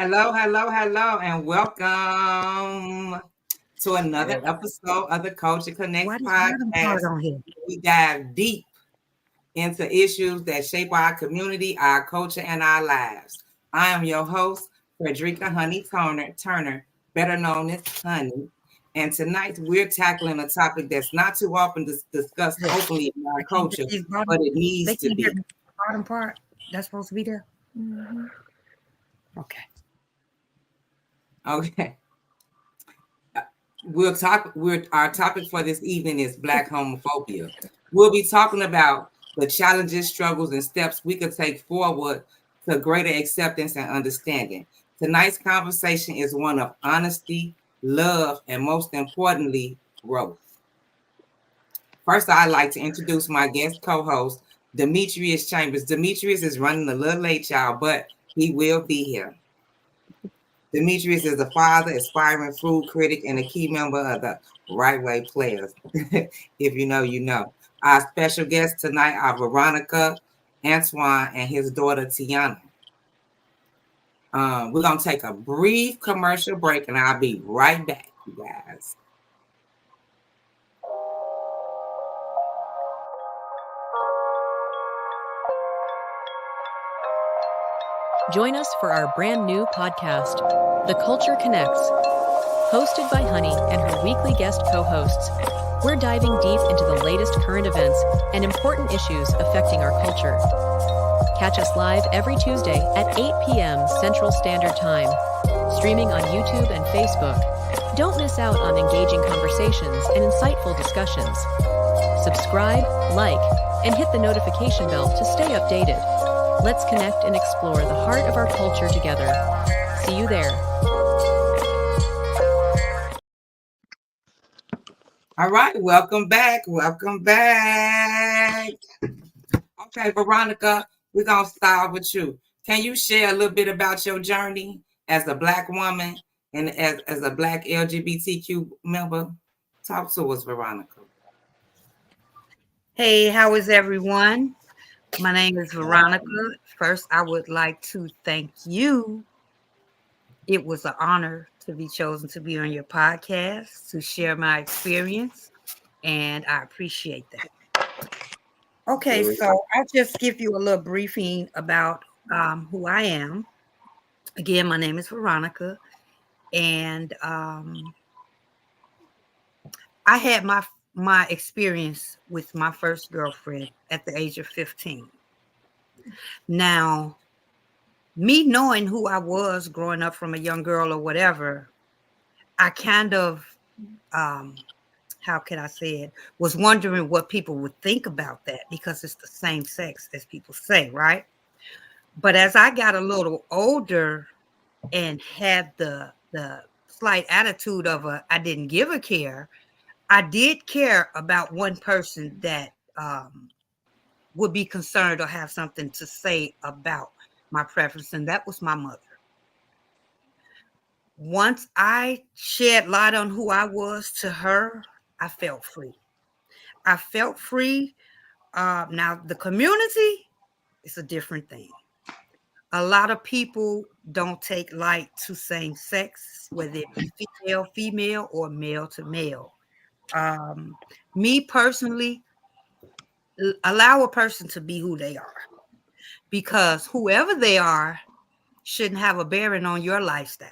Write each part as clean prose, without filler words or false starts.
Hello, and welcome to another episode of the Culture Connects podcast. We dive deep into issues that shape our community, our culture, and our lives. I am your host, Friederica Turner, better known as Honey. And tonight we're tackling a topic that's not too often discussed openly in our culture, but it needs to be. Bottom part, that's supposed to be there. Mm-hmm. Okay. Our topic for this evening is Black Homophobia. We'll be talking about the challenges, struggles, and steps we could take forward to greater acceptance and understanding. Tonight's conversation is one of honesty, love, and most importantly, growth. First, I'd like to introduce my guest co-host, Demetrius Chambers. Demetrius is running a little late, y'all, but he will be here. Demetrius is a father, aspiring food critic, and a key member of the Right Way Players. If you know, you know. Our special guests tonight are Veronica, Antione, and his daughter, Tionna. We're going to take a brief commercial break, and I'll be right back, you guys. Join us for our brand new podcast, The Culture Connects, hosted by Honey and her weekly guest co-hosts. We're diving deep into the latest current events and important issues affecting our culture. Catch us live every Tuesday at 8 p.m. Central Standard Time, streaming on YouTube and Facebook. Don't miss out on engaging conversations and insightful discussions. Subscribe, like, and hit the notification bell to stay updated. Let's connect and explore the heart of our culture together. See you there. All right, welcome back. Okay, Veronica, we're going to start with you. Can you share a little bit about your journey as a Black woman and as a Black LGBTQ member? Talk to us, Veronica. Hey, how is everyone? My name is Veronica. First, I would like to thank you. It was an honor to be chosen to be on your podcast, to share my experience, and I appreciate that. Okay, so I'll just give you a little briefing about who I am. Again, my name is Veronica, and I had my experience with my first girlfriend at the age of 15. Now, me knowing who I was growing up from a young girl or whatever, I kind of, how can I say it, was wondering what people would think about that because it's the same sex as people say, right? But as I got a little older and had the slight attitude of I didn't give a care, I did care about one person that would be concerned or have something to say about my preference, and that was my mother. Once I shed light on who I was to her, I felt free. Now, the community is a different thing. A lot of people don't take light to same sex, whether it be female, or male to male. Me personally, allow a person to be who they are, because whoever they are shouldn't have a bearing on your lifestyle.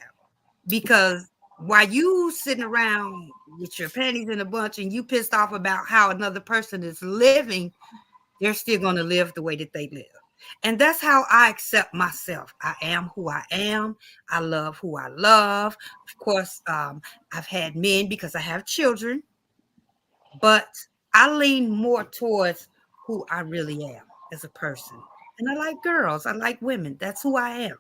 Because while you sitting around with your panties in a bunch and you pissed off about how another person is living, they're still going to live the way that they live. And that's how I accept myself. I am who I am. I love who I love. Of course, I've had men because I have children, but I lean more towards who I really am as a person. And I like girls. I like women. That's who I am.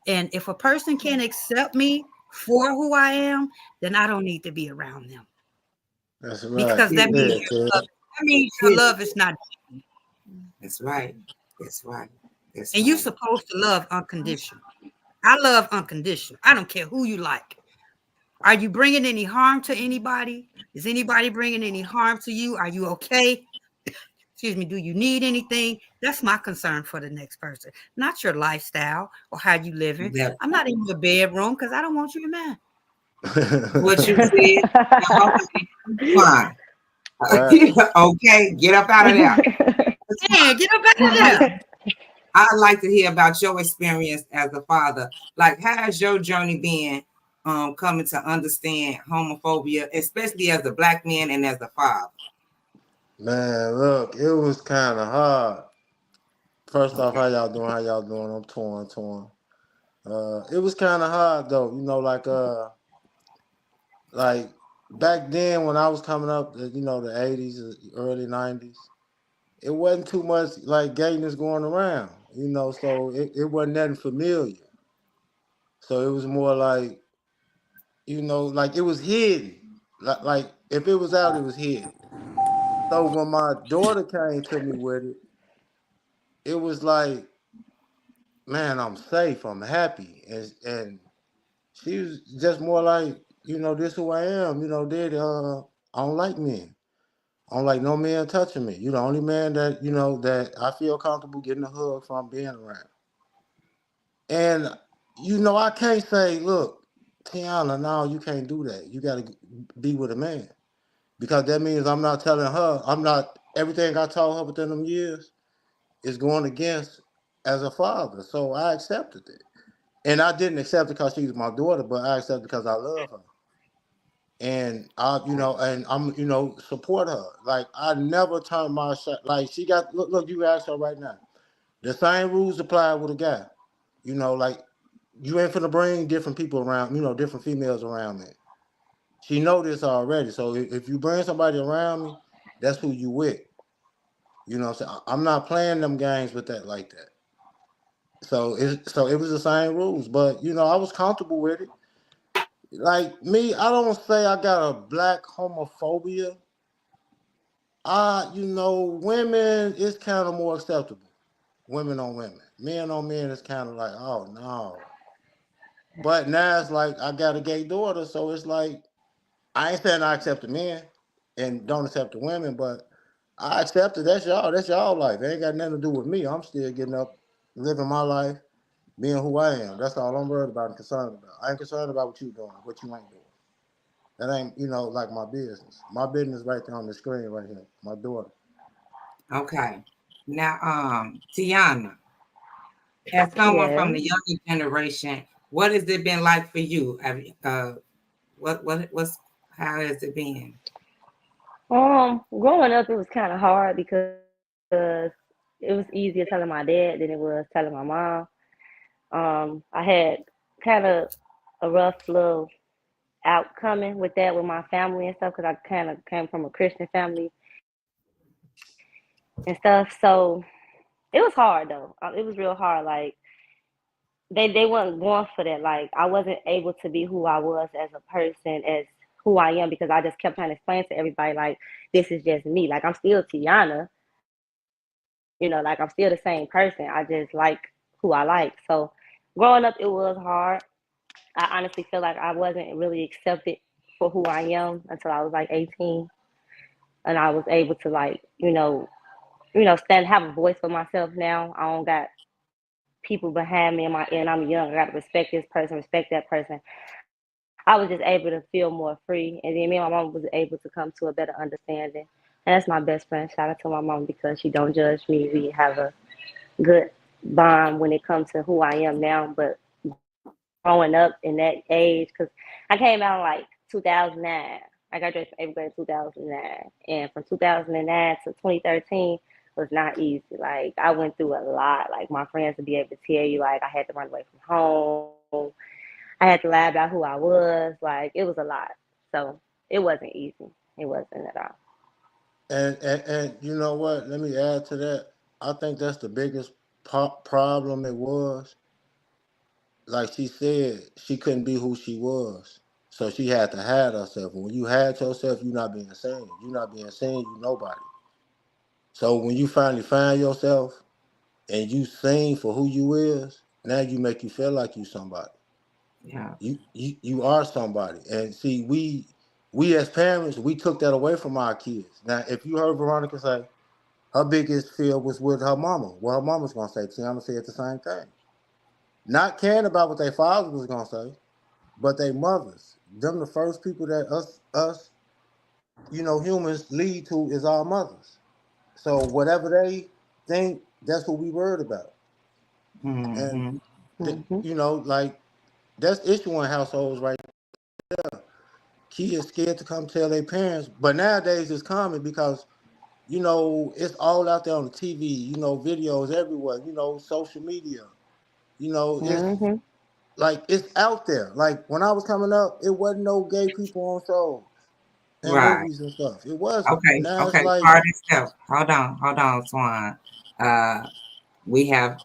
And if a person can't accept me for who I am, then I don't need to be around them. That's right. Because that means your love is not. That's right. And you're supposed to love unconditional. I love unconditional. I don't care who you like. Are you bringing any harm to anybody? Is anybody bringing any harm to you? Are you okay? excuse me, do you need anything? That's my concern for the next person, not your lifestyle or how you living. That I'm not in your bedroom because I don't want you in mine. what you said. Fine. Right. Okay, get up out of there. Yeah, get up out of there. I'd like to hear about your experience as a father. Like, how has your journey been coming to understand homophobia, especially as a Black man and as a father? Man, look, it was kind of hard. First off, Okay. how y'all doing? How y'all doing? I'm torn. It was kind of hard though, like back then when I was coming up, the 80s, early 90s. It wasn't too much like gayness going around, so it wasn't nothing familiar. So it was more like, like it was hidden. Like if it was out, it was hidden. So when my daughter came to me with it, it was like, man, I'm safe, I'm happy. And she was just more like, this who I am, daddy, I don't like men. I don't like no man touching me. You're the only man that, that I feel comfortable getting a hug from being around. And I can't say, look, Tionna, no, you can't do that. You got to be with a man, because that means I'm not telling her. I'm not everything I told her within them years is going against as a father. So I accepted it, and I didn't accept it because she was my daughter, but I accepted it because I love her, and and I'm, support her. Like I never turned my shot. Like she got look. You ask her right now. The same rules apply with a guy. Like you ain't finna bring different people around, different females around me. She know this already. So if you bring somebody around me, that's who you with. So I'm not playing them games with that like that. So it was the same rules, but I was comfortable with it. Like me, I don't say I got a black homophobia. Women is kind of more acceptable. Women on women, men on men is kind of like, oh no. But now it's like I got a gay daughter, so it's like I ain't saying I accept the men and don't accept the women, but I accept it. That's y'all. That's y'all life. It ain't got nothing to do with me. I'm still getting up, living my life, being who I am. That's all I'm worried about and concerned about. I ain't concerned about what you doing, what you ain't doing. That ain't, like my business. My business right there on the screen right here. My daughter. Okay. Now, Tionna, as someone from Yeah. the younger generation, what has it been like for you? What's how has it been? Growing up, it was kind of hard because it was easier telling my dad than it was telling my mom. I had kind of a rough little outcoming with that with my family and stuff because I kind of came from a Christian family and stuff. So it was hard though. It was real hard. Like they weren't going for that. Like I wasn't able to be who I was as a person, as who I am, because I just kept trying to explain to everybody like this is just me. Like I'm still Tionna, like I'm still the same person. I just like who I like. So growing up, it was hard. I honestly feel like I wasn't really accepted for who I am until I was like 18, and I was able to like stand have a voice for myself. Now I don't got people behind me and I'm young. I got to respect this person, respect that person. I was just able to feel more free, and then me and my mom was able to come to a better understanding. And that's my best friend. Shout out to my mom because she don't judge me. We have a good bond when it comes to who I am now. But growing up in that age, because I came out in like 2009. I graduated from 8th grade in 2009. And from 2009 to 2013 was not easy. Like, I went through a lot. Like, my friends would be able to tell you, like, I had to run away from home. I had to lie about who I was. Like, it was a lot. So it wasn't easy. It wasn't at all. And you know what? Let me add to that. I think that's the biggest problem it was. Like she said, she couldn't be who she was. So she had to hide herself. And when you hide yourself, you're not being seen. You're not being seen, you nobody. So when you finally find yourself and you seen for who you is, now you make you feel like you somebody. Yeah. You are somebody. And see, we as parents, we took that away from our kids. Now, if you heard Veronica say, her biggest fear was with her mama. What her mama's gonna say. Tiana said the same thing. Not caring about what their father was gonna say, but their mothers. Them the first people that us, humans lead to is our mothers. So whatever they think, that's what we worried about. And Mm-hmm. like that's issue in households right there. Kids scared to come tell their parents, but nowadays it's common because it's all out there on the TV. Videos everywhere. Social media. It's Mm-hmm. like it's out there. Like when I was coming up, it wasn't no gay people on shows and Right. movies and stuff. It wasn't. Okay. Now it's Okay. like, Part of stuff. Hold on, Swan. We have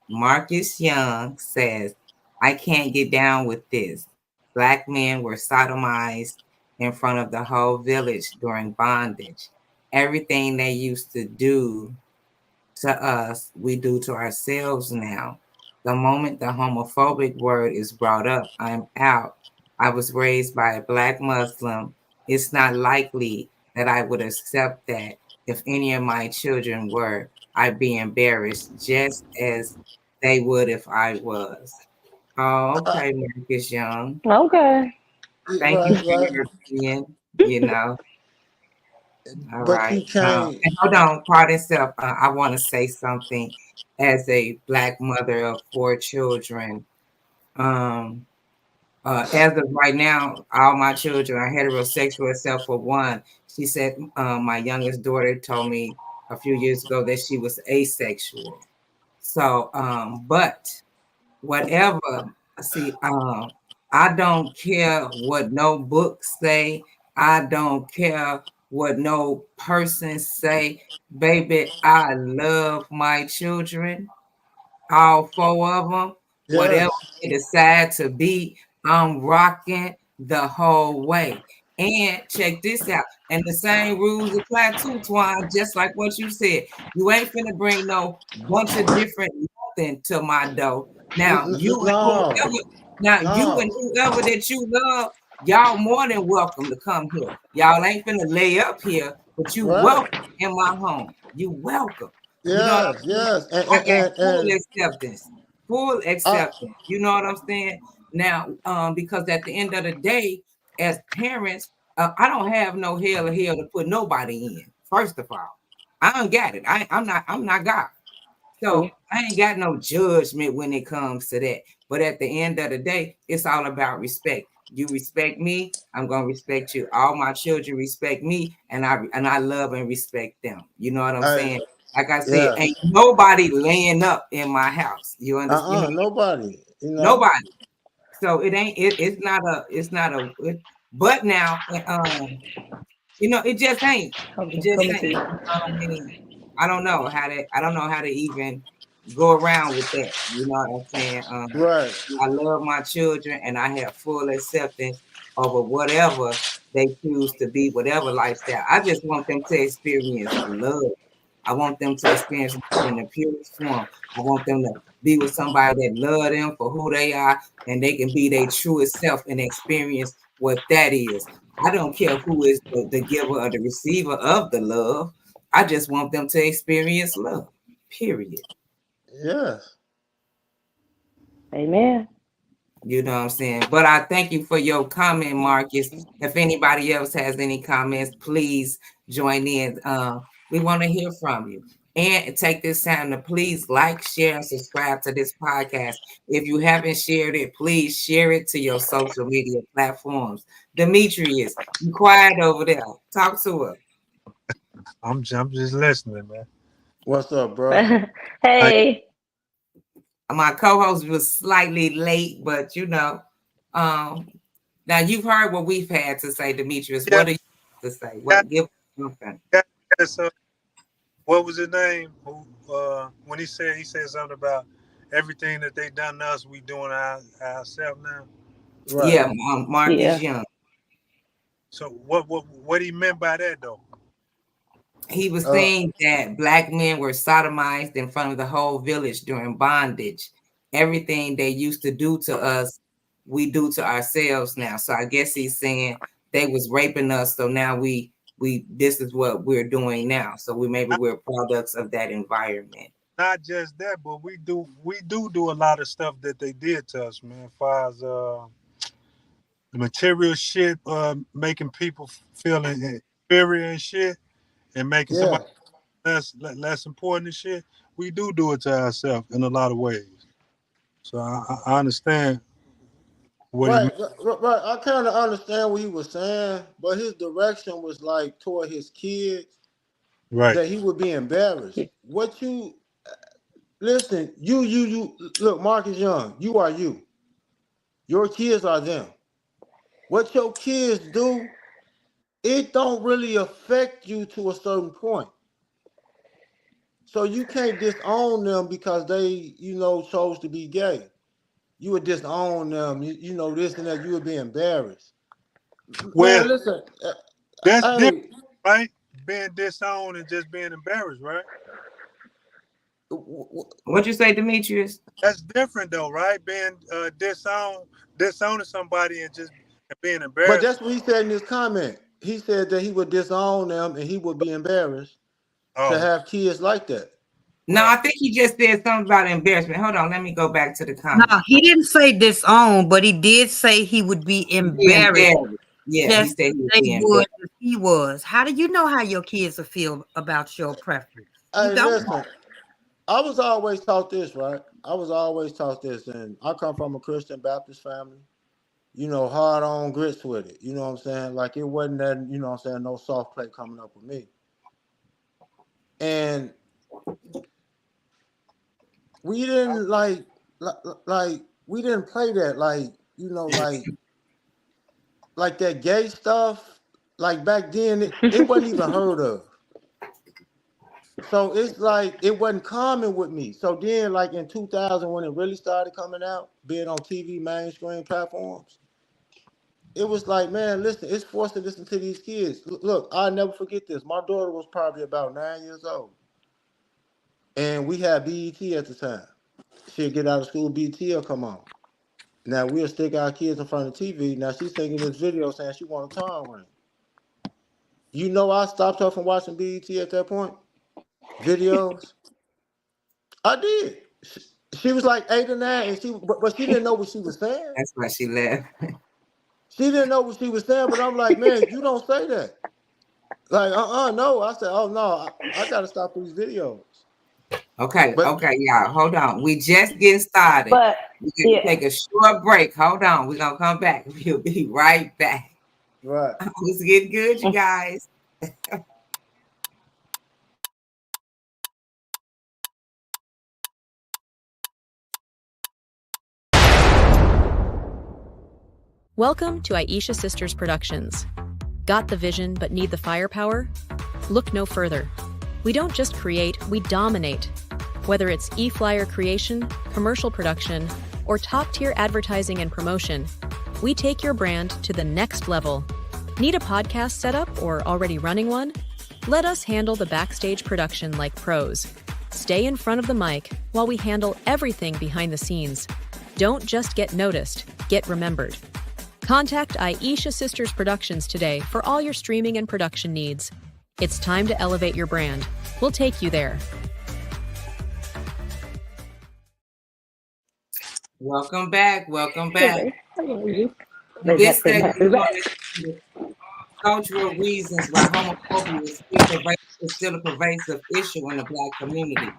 Marcus Young says, I can't get down with this. Black men were sodomized in front of the whole village during bondage. Everything they used to do to us, we do to ourselves now. The moment the homophobic word is brought up, I'm out. I was raised by a Black Muslim. It's not likely that I would accept that. If any of my children were, I'd be embarrassed just as they would if I was. Oh, uh, okay, Marcus Young. Okay. Thank you right, for right. your opinion. You know, all But right. you can't. And hold on, pardon self. I want to say something as a Black mother of 4 children. Um, as of right now, all my children are heterosexual except for one. She said my youngest daughter told me a few years ago that she was asexual. So, but whatever. See, I don't care what no books say. I don't care what no person say. Baby, I love my children, all 4 of them. Whatever Yes, they decide to be, I'm rocking the whole way. And check this out. And the same rules apply too, Twine, just like what you said. You ain't finna bring no bunch of different nothing to my door. Now, no, you and no. whoever that you love, y'all more than welcome to come here. Y'all ain't finna lay up here, but you Right. welcome in my home. You welcome. You know what I'm Yes, saying? yes. And I and, got and, full and acceptance, full I, acceptance. You know what I'm saying? Now, because at the end of the day, as parents, I don't have no hell or hell to put nobody in. First of all, I don't got it. I'm not God. So I ain't got no judgment when it comes to that. But at the end of the day, it's all about respect. You respect me, I'm gonna respect you. All my children respect me, and I love and respect them. You know what I'm I, saying? Like I said, ain't yes. nobody laying up in my house. You understand? Nobody. Nobody. So it ain't. It's not a. It's not a. But now, it just ain't. It just Coming to ain't. you. You know what I mean? I don't know how to. I don't know how to even go around with that. You know what I'm saying? Right. I love my children, and I have full acceptance over whatever they choose to be, whatever lifestyle. I just want them to experience love. I want them to experience love in the purest form. I want them to be with somebody that love them for who they are, and they can be their truest self and experience what that is. I don't care who is the giver or the receiver of the love. I just want them to experience love. Period. Yes. Amen. You know what I'm saying? But I thank you for your comment, Marcus. If anybody else has any comments, please join in. We want to hear from you. And take this time to please like, share, and subscribe to this podcast. If you haven't shared it, please share it to your social media platforms. Demetrius, you quiet over there. Talk to her. I'm just listening, man. What's up, bro? Like, Hey. My co-host was slightly late, but um, now you've heard what we've had to say, Demetrius. yeah, What do you have to say? yeah, What give something? yeah, yeah, so what was his name? Who when he said something about everything that they done to us, we doing ourselves now. Right. Yeah, Marcus Yeah. Young. So what he meant by that though? He was Uh, saying that Black men were sodomized in front of the whole village during bondage. Everything they used to do to us, we do to ourselves now. So I guess he's saying they was raping us, so now we this is what we're doing now. So we're products of that environment. Not just that, but we do a lot of stuff that they did to us, man. As far as the material shit, making people feel inferior and shit, and making somebody less important and shit. We do it to ourselves in a lot of ways. So I understand what he meant. Right. I kind of understand what he was saying, but his direction was like toward his kids, Right. that he would be embarrassed. What you listen? You look, Marcus Young. You are you. Your kids are them. What your kids do, it don't really affect you to a certain point. So you can't disown them because they, chose to be gay. You would disown them, this and that. You would be embarrassed. Well, Man, listen. that's different, right? Being disowned and just being embarrassed, right? What'd you say, Demetrius? That's different, though, right? Being disowning somebody and just being embarrassed. But that's what he said in his comment. He said that he would disown them and he would be embarrassed to have kids like that. No, I think he just said something about embarrassment. Hold on, let me go back to the comment. No, he didn't say disown, but he did say he would be embarrassed. Yeah, he said he was. How do you know how your kids will feel about your preference? Hey, listen, I was always taught this, right? And I come from a Christian Baptist family. Hard on grits with it. You know what I'm saying? Like it wasn't that, no soft play coming up with me. And we didn't like we didn't play that like that gay stuff. Like back then, it wasn't even heard of. So it's like it wasn't common with me. So then, like in 2000, when it really started coming out, being on TV mainstream platforms, it was like, man, listen, it's forced to listen to these kids. Look, I'll never forget this. My daughter was probably about 9 years old. And we had BET at the time. She'd get out of school, BET will come on. Now we'll stick our kids in front of the TV. Now she's singing this video saying she want a tongue ring. I stopped her from watching BET at that point. Videos. I did. She was like 8 or 9, and but she didn't know what she was saying. That's why she left. She didn't know what she was saying, but I'm like, man, you don't say that. Like, no. I said, oh no, I gotta stop these videos. Okay, y'all. Hold on. We just getting started. But we're gonna take a short break. Hold on. We're gonna come back. We'll be right back. Right. It's getting good, you guys. Welcome to Aisha Sisters Productions. Got the vision but need the firepower? Look no further. We don't just create, we dominate. Whether it's e-flyer creation, commercial production, or top-tier advertising and promotion, we take your brand to the next level. Need a podcast setup or already running one? Let us handle the backstage production like pros. Stay in front of the mic while we handle everything behind the scenes. Don't just get noticed, get remembered. Contact Aisha Sisters Productions today for all your streaming and production needs. It's time to elevate your brand. We'll take you there. Welcome back. Hey, This segment cultural reasons why homophobia is still a pervasive issue in the Black community.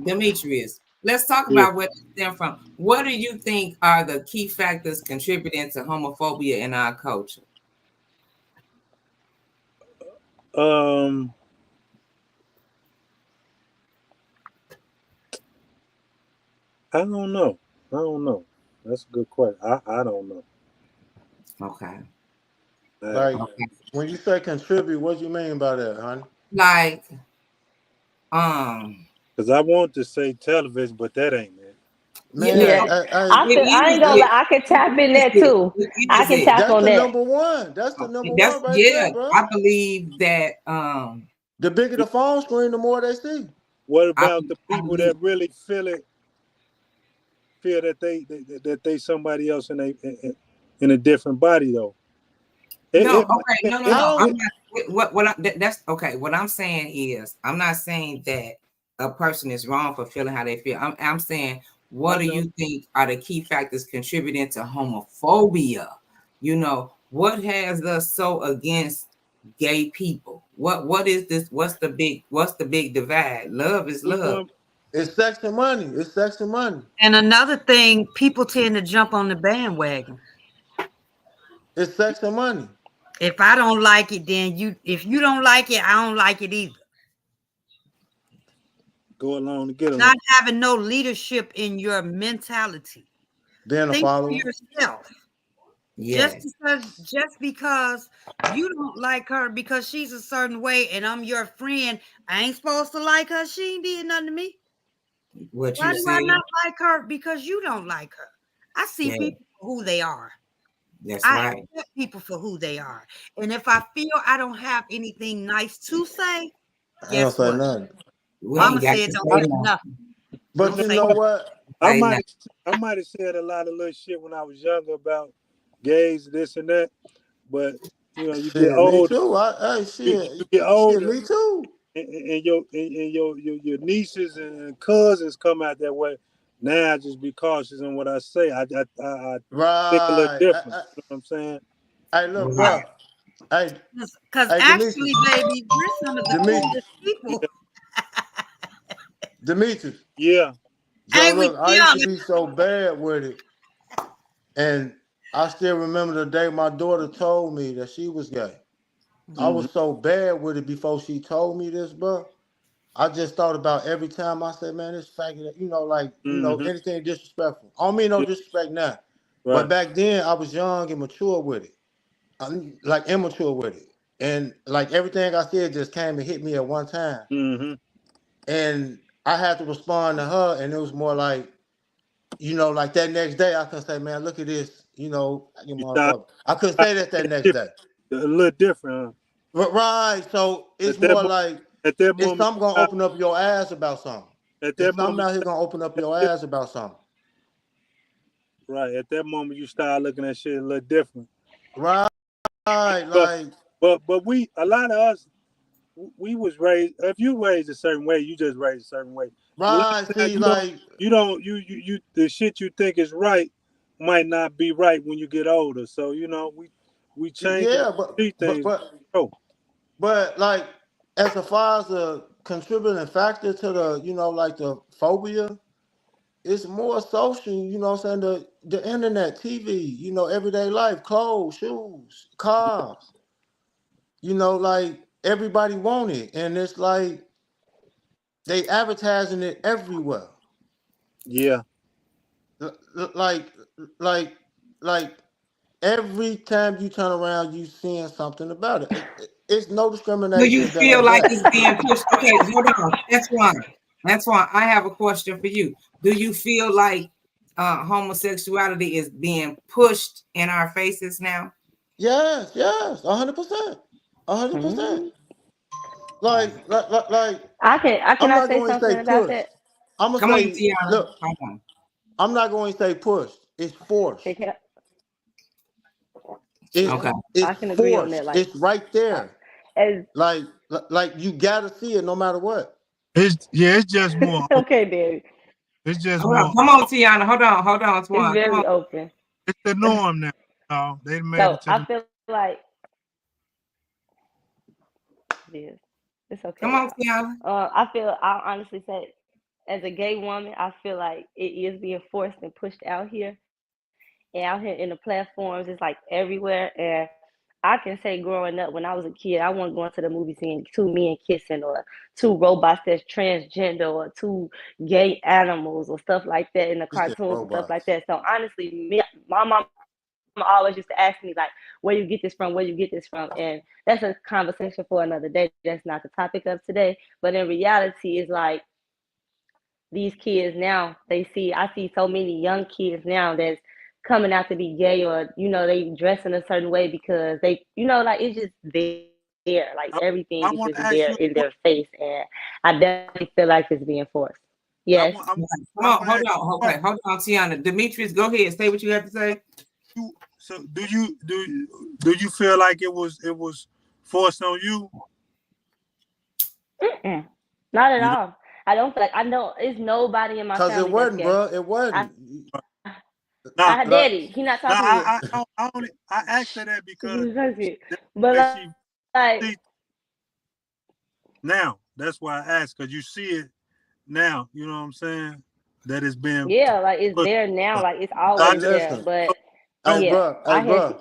Demetrius, let's talk about where it stems from. What do you think are the key factors contributing to homophobia in our culture? I don't know. That's a good question. I don't know. Okay. Like, when you say contribute, what do you mean by that, honey? Like, because I want to say television, but that ain't it. Man, I ain't gonna lie, I can tap in there too. I can tap on that. That's the number one. That's the number one right there, bro. I believe that the bigger the phone screen, the more they see. What about the people that really feel that they somebody else in a different body though? No. That's okay. What I'm saying is, I'm not saying that a person is wrong for feeling how they feel. I'm saying, what do you think are the key factors contributing to homophobia? You know, what has us so against gay people? What is this? What's the big divide? Love is love. It's sex and money. It's sex and money. And another thing, people tend to jump on the bandwagon. It's sex and money. If I don't like it, then if you don't like it, I don't like it either. Go along to get along. Not having no leadership in your mentality. Being a Think follower. for yourself. Yes. Just because you don't like her because she's a certain way and I'm your friend, I ain't supposed to like her. She ain't did nothing to me. Why do I not like her? Because you don't like her. I see people for who they are. That's I right. accept people for who they are. And if I feel I don't have anything nice to say, guess what? Nothing. Mama said don't say nothing. But you know what? I might have said a lot of little shit when I was younger about gays, this and that. But you know, you get older. Me too. You get older. Me too. And your nieces and cousins come out that way. Now I just be cautious on what I say. I think a little different. You know what I'm saying? Hey, look, bro. Hey, because actually, baby, we're some of the coolest people. Demetrius. Yeah. Joe, look, I used to be so bad with it. And I still remember the day my daughter told me that she was gay. I was so bad with it before she told me this, bro. I just thought about every time I said, man, this faggot, you know, like, you know, anything disrespectful. I don't mean no disrespect now. Right. But back then, I was young and mature with it. I'm like immature with it. And like everything I said just came and hit me at one time. And I had to respond to her, and it was more like, you know, like that next day, I could say, man, look at this, you know, I couldn't say that next day. A little different, huh? Right. So it's more like, at that moment, it's something gonna open up your ass about something. It's something out here gonna open up your ass about something. Right. At that moment, you start looking at shit a little different. Right. But a lot of us, we was raised. If you raised a certain way, you just raised a certain way. Right. See, the shit you think is right might not be right when you get older. So you know, we change. Yeah, things. But like, as far as a contributing factor to the, you know, like the phobia, it's more social, you know what I'm saying? The internet, TV, you know, everyday life, clothes, shoes, cars. You know, like everybody want it. And it's like they advertising it everywhere. Yeah. Like every time you turn around, you seeing something about it. It's no discrimination. Do you feel like it's being pushed? Okay, hold on. That's why I have a question for you. Do you feel like homosexuality is being pushed in our faces now? Yes, 100%. 100%. Like I can say something about that. I'm gonna say, look, I'm not going to say push. It's forced. I can agree on that. Like, it's right there. Like you gotta see it no matter what. It's just more. Okay, baby. It's just come more. on, Tionna. Hold on, It's very open. It's the norm now. No, they made so it to I feel like this. It's okay. Come on, Tionna. I'll honestly say, as a gay woman, I feel like it is being forced and pushed out here. And out here in the platforms, it's like everywhere. And I can say growing up, when I was a kid, I wasn't going to the movie seeing two men kissing or two robots that's transgender or two gay animals or stuff like that in the cartoons and stuff like that. So honestly, my mom always used to ask me, like, where you get this from? And that's a conversation for another day. That's not the topic of today. But in reality, it's like these kids now, I see so many young kids now that's coming out to be gay, or, you know, they dress in a certain way because they, you know, like, it's just there. Like, everything is just there in their face. And I definitely feel like it's being forced. Yes. Hold on, Tionna. Demetrius, go ahead. Say what you have to say. So do you feel like it was forced on you? Mm-mm. Not at all. I don't think I know. It's nobody in my Cause family it wasn't, that's gay. bro. It wasn't. Nah, I daddy. He not talking to you. I asked her that because But she like see now. That's why I asked, because you see it now. You know what I'm saying? That it's been yeah, like it's pushed. there now. Like it's Hey, always there. listen. But Hey, No, yeah, bro. Hey, I had bro.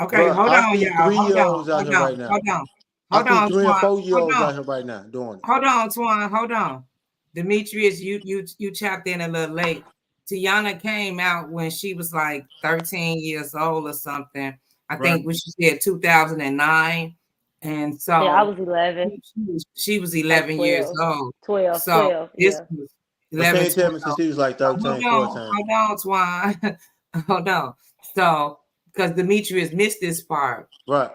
Okay, Bro, hold I on, see y'all. Hold on, 3-year-olds out hold here on, right now. hold on, I hold see on, 3 and Twan. 4-year-olds Hold out on, here right now doing it. hold on, Twan. Hold on. Demetrius, you tapped in a little late. Tionna came out when she was like 13 years old or something. I right. think when she said 2009. And yeah, I so was 11, she was like 11 years 12, old. 12, So 12. this Yeah. was But she 11, ain't tell me 12. since she was like 13, 14. Hold on, Twan. Hold on. So, because Demetrius missed this part. Right.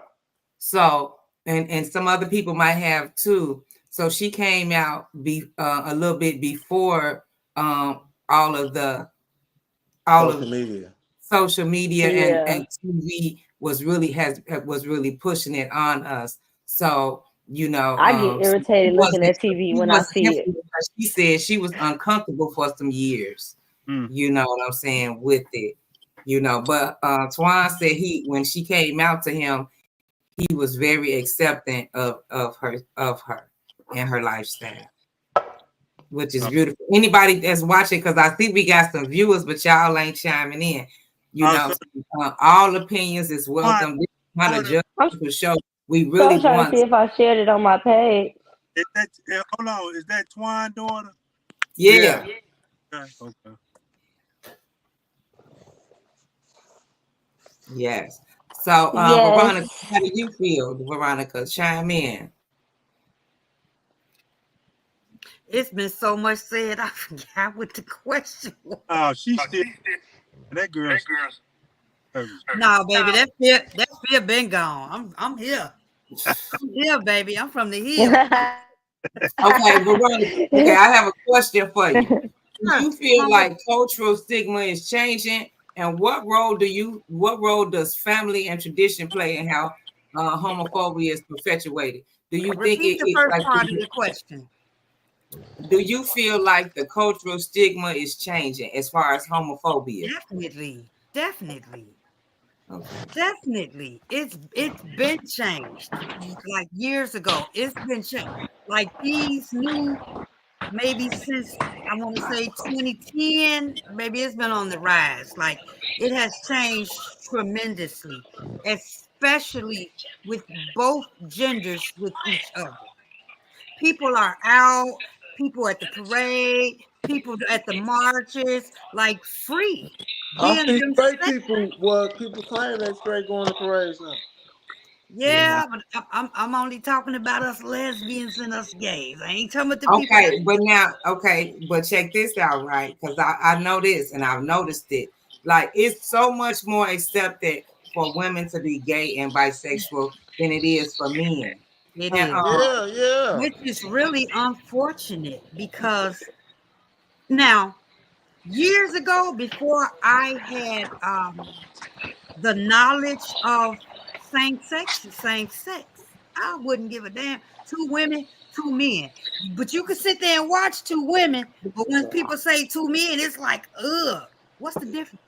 So, and some other people might have too. So she came out a little bit before all of Social media. social media Yeah. and TV was really pushing it on us. So I get irritated looking at TV when I see it. she said she was uncomfortable for some years. You know what I'm saying with it. But Twan said when she came out to him, he was very accepting of her and her lifestyle, which is beautiful. Anybody that's watching, because I think we got some viewers, but y'all ain't chiming in. All opinions is welcome. This is not a judgmental show. We really I'm trying want to see if I shared it on my page. Hold on, is that Twine's daughter? Yeah. Okay. Yes. So, Yes. Veronica, how do you feel? Veronica, chime in. It's been so much said, I forgot what the question was. Oh, she's still that girl. No, baby, that fear been gone. I'm here. I'm here, baby. I'm from the hill. Okay, Veronica. Okay, I have a question for you. Do you feel like cultural stigma is changing, and what role does family and tradition play in how homophobia is perpetuated? Do you think Repeat the first part of the question. Do you feel like the cultural stigma is changing as far as homophobia? Definitely. Okay. Definitely. It's been changed. Like years ago, it's been changed. Like these new, maybe since I want to say 2010, maybe it's been on the rise. Like it has changed tremendously, especially with both genders with each other. People are out, people at the parade, people at the marches, like free, I being see straight themselves. people claim they straight going to parades now. Yeah, but I'm only talking about us lesbians and us gays. I ain't talking about the people. But check this out, right? Because I know this and I've noticed it. Like it's so much more accepted for women to be gay and bisexual than it is for men. It And, is. Yeah. Which is really unfortunate because now, years ago, before I had the knowledge of same sex, I wouldn't give a damn. 2 women, 2 men. But you could sit there and watch 2 women, but when people say 2 men, it's like, ugh, what's the difference?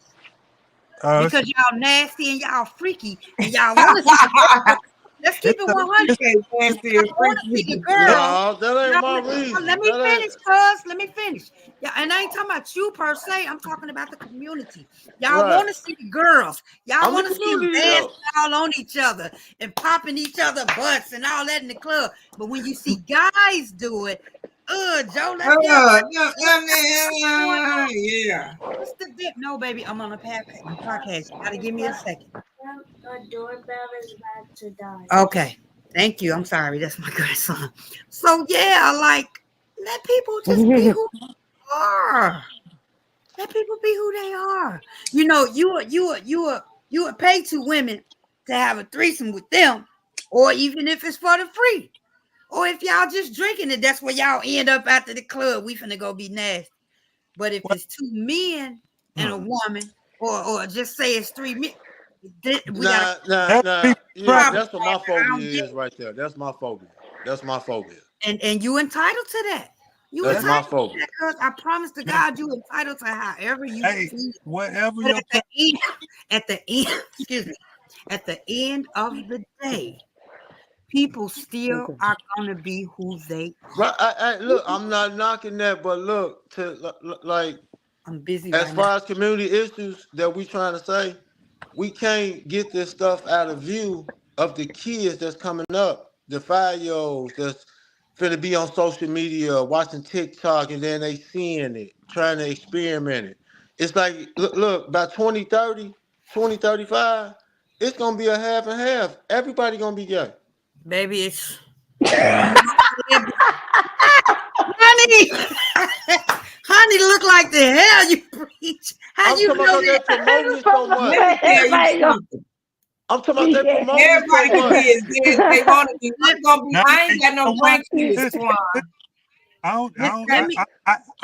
Because y'all nasty and y'all freaky and y'all want to see. Let's keep it 100. I want to see the girls. No, that ain't my reason. Let me finish, cuz. Let me finish. Yeah, and I ain't talking about you per se. I'm talking about the community. Y'all want to see the girls. Y'all want to see them dancing all on each other and popping each other butts and all that in the club. But when you see guys do it, Joe, let's get yeah. What's the dip? No, baby, I'm on a podcast. You gotta give me a second. A doorbell is about to die. Okay. Thank you. I'm sorry. That's my grandson. So yeah, like let people just be who they are. Let people be who they are. You know, you would pay 2 women to have a threesome with them, or even if it's for the free. Or if y'all just drinking it, that's where y'all end up after the club. We finna go be nasty. But if it's 2 men and a woman, or just say it's 3 men, We got Nah. Yeah, that's what my I phobia don't is right there. That's my phobia. That's my phobia. and you entitled to that. You That's my entitled to phobia. that, because I promise to God you entitled to however you Hey, feel. whatever But your at the end, excuse me, at the end of the day, people still are gonna be who they are. Right, look, I'm not knocking that, but look, like I'm busy as right now. far as community issues that we trying to say, we can't get this stuff out of view of the kids that's coming up, the 5-year-olds that's finna be on social media watching TikTok, and then they seeing it, trying to experiment it. It's like, look, by 2030, 2035, it's gonna be a half and half. Everybody gonna be gay. Baby, it's honey. Honey, look like the hell you preach. How I'm you talking know about they're that? promoting it so much. Let me tell you Everybody go. something. I'm talking about they promoting it so Everybody can much. be as gay as they want to be. I'm gonna be. now, I ain't got no you know what? grandkids, Listen, Twan. I Let me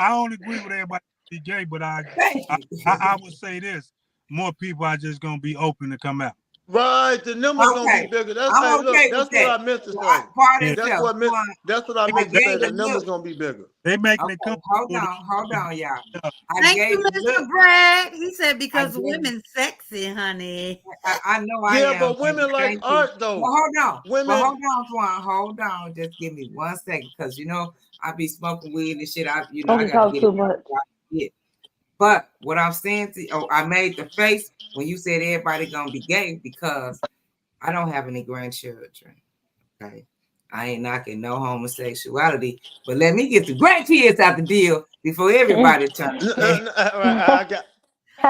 don't agree with everybody be gay, but Thank you. I would say this: more people are just gonna be open to come out. Right, the numbers gonna be Okay, bigger. That's I'm look, okay with that's what that. I meant to Well, say. part Yeah, That's itself, what I meant. Twan. That's what I I meant to say. gave The a numbers look. gonna be bigger. they making it Okay, hold comfortable. on, y'all. I thank gave you, a Mr. look. Brad. He said I because gave. women sexy, honey. I know I Yeah, am. but women like Thank you. art though. Well, hold on. Women. Twan. Hold on. Just give me 1 second, because I be smoking weed and shit. I Don't gotta talk get too it out. much. Yeah. But what I'm saying I made the face when you said everybody gonna be gay, because I don't have any grandchildren. Okay. I ain't knocking no homosexuality, but let me get the grandkids out the deal before everybody turns gay. Right, I got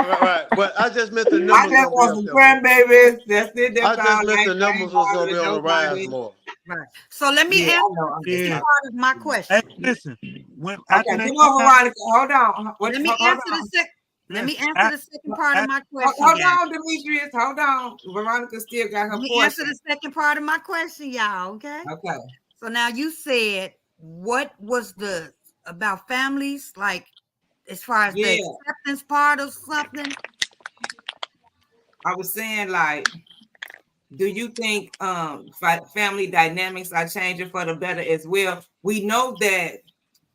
right. But I just meant the I numbers just gonna be want up some there more. grandbabies. That's it. I That's all. just meant I the ain't numbers was gonna be bothering on the rise nobody. more. Right. So let me Yeah, answer I know. I'm the just second Yeah. talking. part of my Hey, question. listen. When Okay, after they come come on, out, Veronica. Hold on. Let me Hold answer the on. second. Let me listen. answer the second part of my question, Hold guys. on, Demetrius. Hold on. Veronica still got Let her me answer portion. the second part of my question, y'all. Okay. Okay. So now you said what was the about families, like as far as the Yeah, acceptance part of something? I was saying, like, do you think family dynamics are changing for the better as well? We know that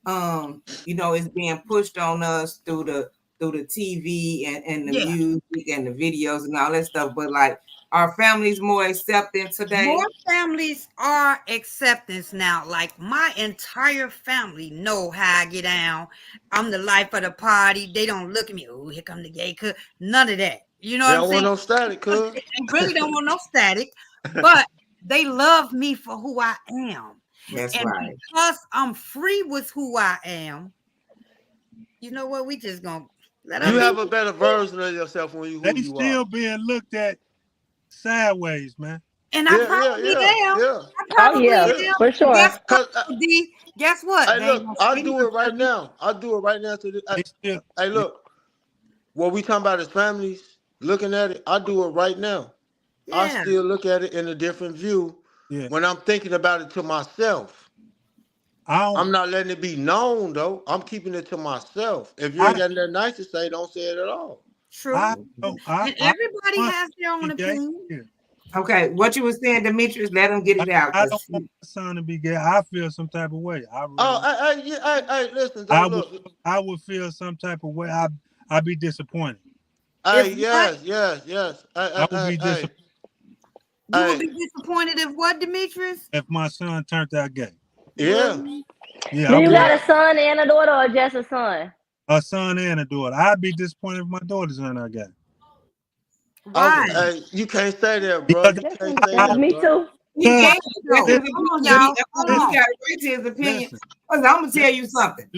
it's being pushed on us through the TV and the Yeah. music and the videos and all that stuff, but like, are families more accepting today? More families are acceptance now. Like my entire family know how I get down. I'm the life of the party. They don't look at me. Oh, here come the gay cook. None of that. You know They what I'm don't want saying? no static, cuz. They really don't want no static, but they love me for who I am. That's And right. because I'm free with who I am, you know what? We just gonna let You her be. have a better version of yourself when you who They you are. still being looked at sideways, man. And I Yeah, probably am. yeah. I Oh probably yeah, Yeah. am. for But guess sure. what, Cause D? Guess what? hey, They ain't look, gonna I say do it right nothing. now. I do it right now to the. They still, Hey, yeah, look, what we talking about as families, looking at it, I do it right now. I Yeah, still look at it in a different view yeah. when I'm thinking about it to myself. I don't, I'm not letting it be known though. I'm keeping it to myself. If you ain't I, got nothing nice to say, don't say it at all. true. I don't, And I everybody want has their to own be gay. opinion. Yeah. Okay, what you were saying, Demetrius, let them get it out. I don't want my son to be gay. I feel some type of way. I Oh, really, listen though, I would, look. I would feel some type of way. I'd be disappointed. If Hey, what? yes. I would be disappointed You would Hey, be disappointed if what, Demetrius? if my son turned out gay. Would yeah. you? Yeah, Do I you would. got Why? a son and a daughter or just a son? A son and a daughter. I'd be disappointed if my daughter turned out gay. Why? Okay, hey, you can't say that, bro. Because, You That's can't say I, that, me bro. too. He because can Why voice though? his listen, Hold on, opinion. y'all. Hold He on. listen, got to voice his opinion. listen, I'm gonna tell you something.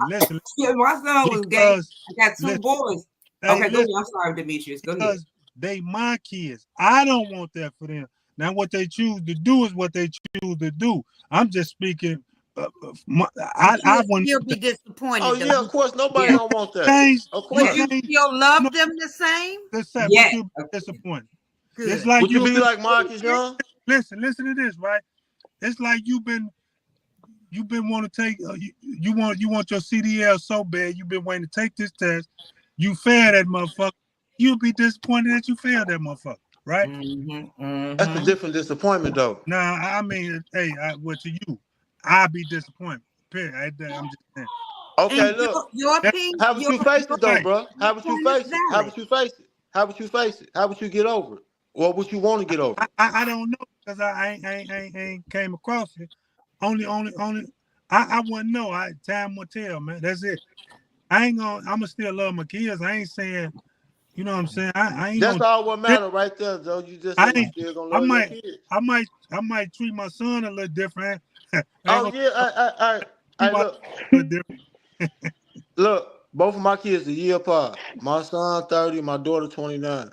listen, Yeah, my son was gay. because I got 2 listen, boys. hey, Okay, go ahead. listen, I'm sorry, Demetrius. Go ahead. because they my kids. I don't want that for them. Now, what they choose to do is what they choose to do. I'm just speaking. You I would wouldn't still want be that. Oh disappointed though. yeah, of course. Nobody Yeah. don't want that. Change, Of Would it course. you change. still No, love them the same? just say, but Yeah. you'll be disappointed. It's Good. like Would you you've be been. like Marcus Young? Listen to this, right? It's like you've been want to take you want your CDL so bad. You've been waiting to take this test. You failed that motherfucker. you'll be disappointed that you failed that motherfucker, right? That's a different disappointment, though. Nah, I mean, hey, what to you? I'll be disappointed. Period. I'm just saying. Okay, And look. your opinion, How would you face it, though, Right. bro? How would you face it? How would you face it? How would you face it? How would you get over it? What would you want to get over? I don't know because I ain't came across it. Only I wouldn't know. Time will tell, man. That's it. I'ma still love my kids. I ain't saying, you know what I'm saying? I ain't That's gonna, all what matter right there, though. You just I say you ain't still gonna I love your might kids. I might treat my son a little different. I ain't Oh gonna yeah, treat my son a little different. look. Both of my kids a year apart. My son 30, my daughter 29.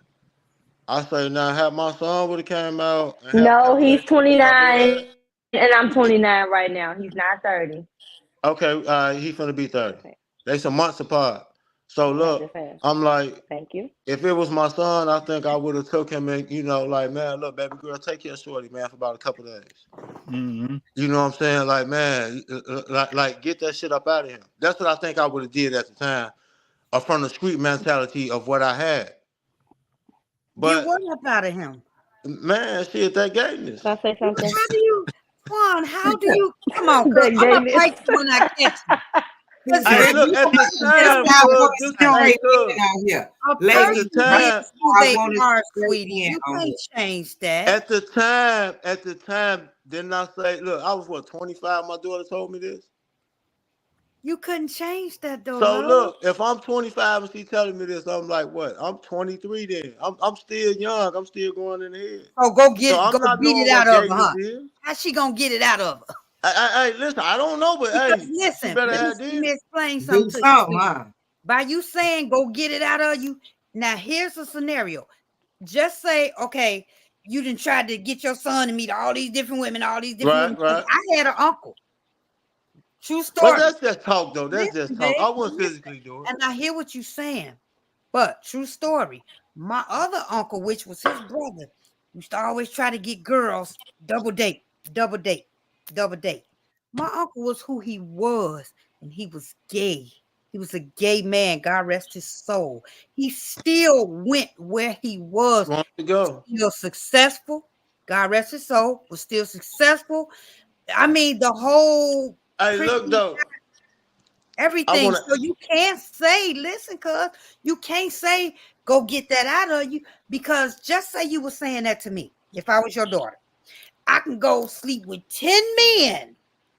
I say now, have my son would have came out and have a No, he's conversation with me, my daughter. 29 and I'm 29 right now. He's not 30. Okay, he finna be 30. Okay. They some months apart. So Yeah, I'm look, just saying. I'm like, Thank you. if it was my son, I think I would have took him and, like, man, look, baby girl, take care of Shorty, man, for about a couple days. Mm-hmm. You know what I'm saying? Like, man, like get that shit up out of him. That's what I think I would have did at the time, from the street mentality of what I had. get But what up out of him? man, shit, that gayness. Can I say something? How do you, Juan? How do you? Come on, cuz That I'm gonna gayness. fight you when I catch you. Hey, look, at the time, cuz, A at the person time, is who I they wanted are, to say sweetie. again You on can't this. change that. at the time, didn't I say, look, I was 25, my daughter told me this. You couldn't change that though, So love. look, if I'm 25 and she telling me this, I'm like, what? I'm 23 then. I'm still young. I'm still going in the head. Oh, go beat knowing it out what of her, gayness huh? is. How's she gonna get it out of her? Hey, listen, I don't know, but Because hey, listen, she better let have me this. explain Do something to something, you. huh? By you saying go get it out of you, now here's a scenario. Just say, okay, you didn't try to get your son to meet all these different women, all these different women. Right. I had an uncle. True But story. that's just talk, though. That's Listen, just talk. babe, I wouldn't listen. physically do it. And I hear what you're saying, but true story. My other uncle, which was his brother, used to always try to get girls double date, double date, double date. My uncle was who he was, and he was gay. He was a gay man. God rest his soul. He still went where he was. Want to go? Still successful. God rest his soul. Was still successful. I mean, the whole Hey, look though. everything. So you can't say, listen, cuz you can't say go get that out of you, because just say you were saying that to me. If I was your daughter, I can go sleep with 10 men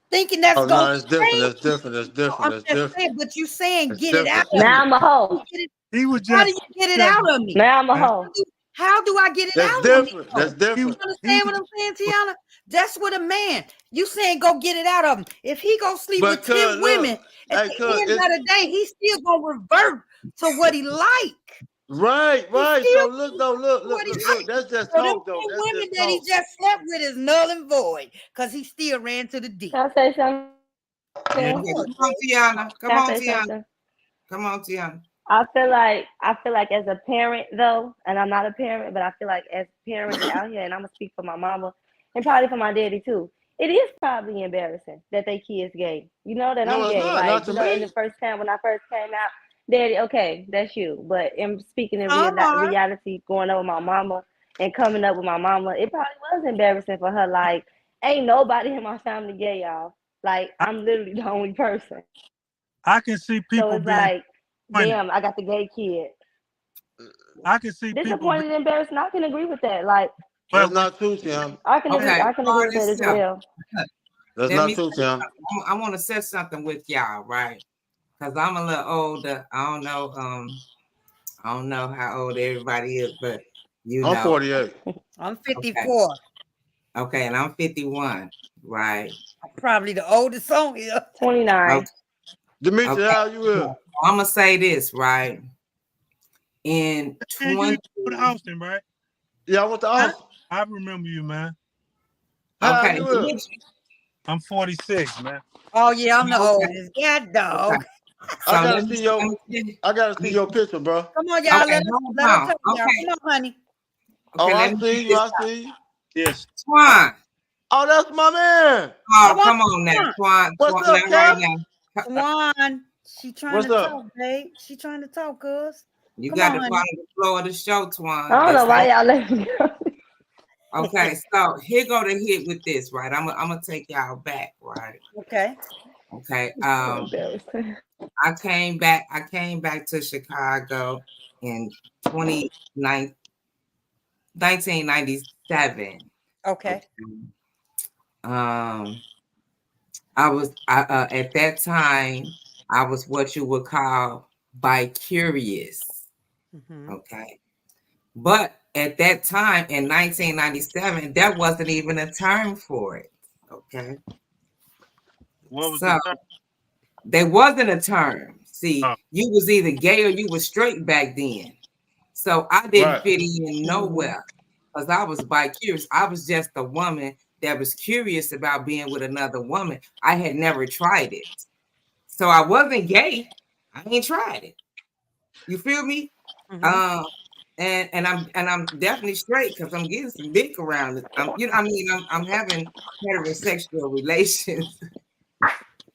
thinking that's going No, it's different. That's different. That's different. I'm That's just different. saying, but you saying It's get it out different. of Now me. I'm a hoe. He was How do just you get it out of me? Now I'm a hoe. How do I get it That's out different. of me? That's different. You understand what I'm saying, Tionna? That's what a man. You saying go get it out of him. If he go sleep But with 10 women, at the end of the day, he's still gonna revert to what he like. Right. So look though, look. That's just So them talk though. 10 That's women just that he talk. just slept with is null and void because he still ran to the deep. Can I say something? Okay, come on, Tionna. Come Can I on, say Tionna. something? Come on, Tionna. I feel like as a parent though, and I'm not a parent, but I feel like as parents out here, and I'm gonna speak for my mama and probably for my daddy too. It is probably embarrassing that they kids gay. You know that No, I'm it's gay. not. Not Like, to in me. the first time when I first came out, daddy, okay, that's you. But in speaking in Uh-huh. reality, going over my mama and coming up with my mama, it probably was embarrassing for her. Like, ain't nobody in my family gay, y'all. Like, I'm literally the only person. I can see So people it's being like, disappointed. damn, I got the gay kid. I can see people Disappointed and embarrassed, and I can agree with that. Like, That's not true, Tim. I can agree. Okay, I can agree with that as well. That's Let not me true, say Tim. something. I want to say something with y'all, right? Because I'm a little older. I don't know how old everybody is, but you I'm know. 48. I'm 54. Okay, and I'm 51, right? I'm probably the oldest on here. 29. Okay. Demetrius, how you is? I'm gonna say this, right? In And you 20 go to Austin, right? Yeah, I went to Austin. I remember you, man. How okay, you is? I'm 46, man. Oh yeah, I'm the Okay. oldest. Yeah, dog. Okay. I So gotta see your. I gotta see your picture, bro. Come on, y'all. Okay, Let hold her on. tell y'all. Okay. Come on, honey. Okay, I let me see get you. this I out. see you. Yes. Twan. Oh, that's my man. Oh, come on now, Twan. What's Not up, right Cap? now. Swan, she trying What's to up? talk, babe. She trying to talk, cuz. You Come got on, the honey. part of the floor of the show, I Twan. don't know That's why how. y'all let me go. Okay, so here go the hit with this, right? I'm gonna take y'all back, right? Okay. Okay. So embarrassing. I came back to Chicago in 1997. Okay. Um, at that time, I was what you would call bi-curious. Mm-hmm. Okay. But at that time in 1997, that wasn't even a term for it. Okay. What was the So time? there wasn't a term. See, Oh, you was either gay or you was straight back then. So I didn't Right. fit in nowhere because I was bi-curious. I was just a woman that was curious about being with another woman. I had never tried it. So I wasn't gay. I ain't tried it. You feel me? Mm-hmm. Um, and I'm definitely straight because I'm getting some dick around it. I'm having heterosexual relations.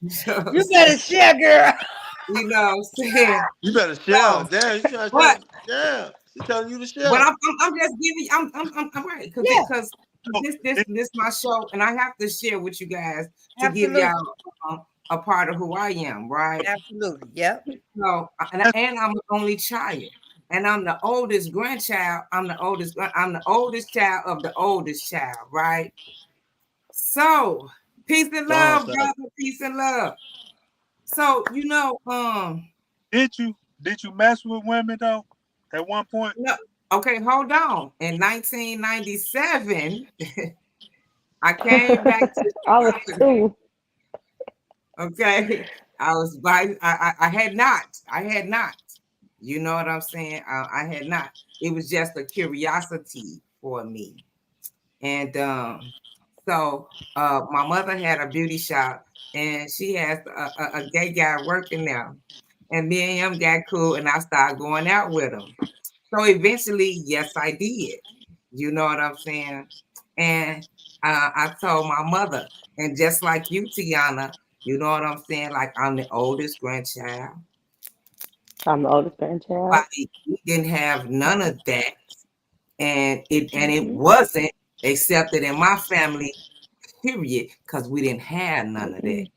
So, You better share, girl. you know what I'm saying? You better share. So, Damn, you trying to but tell? Yeah, she telling you to but share. I'm just giving I'm right Yeah, because oh, this my show and I have to share with you guys to give absolutely. y'all a part of who I am, right? Absolutely. Yep. So and I'm the only child. And I'm the oldest grandchild. I'm the oldest child of the oldest child, right? So peace and Strong love, side. brother. Peace and love. So did you mess with women though? At one point? no, okay, hold on. In 1997, I came back to I was Chicago. 2. Okay, I was by. I had not. I had not. You know what I'm saying? I had not. It was just a curiosity for me. And so my mother had a beauty shop and she has a gay guy working there. And me and him got cool and I started going out with him. So eventually, yes, I did. You know what I'm saying? And I told my mother, and just like you, Tiana, you know what I'm saying? Like I'm the oldest grandchild. I'm the oldest grandchild. But we didn't have none of that. And it Mm-hmm. wasn't accepted in my family, period, because we didn't have none of that. Mm-mm.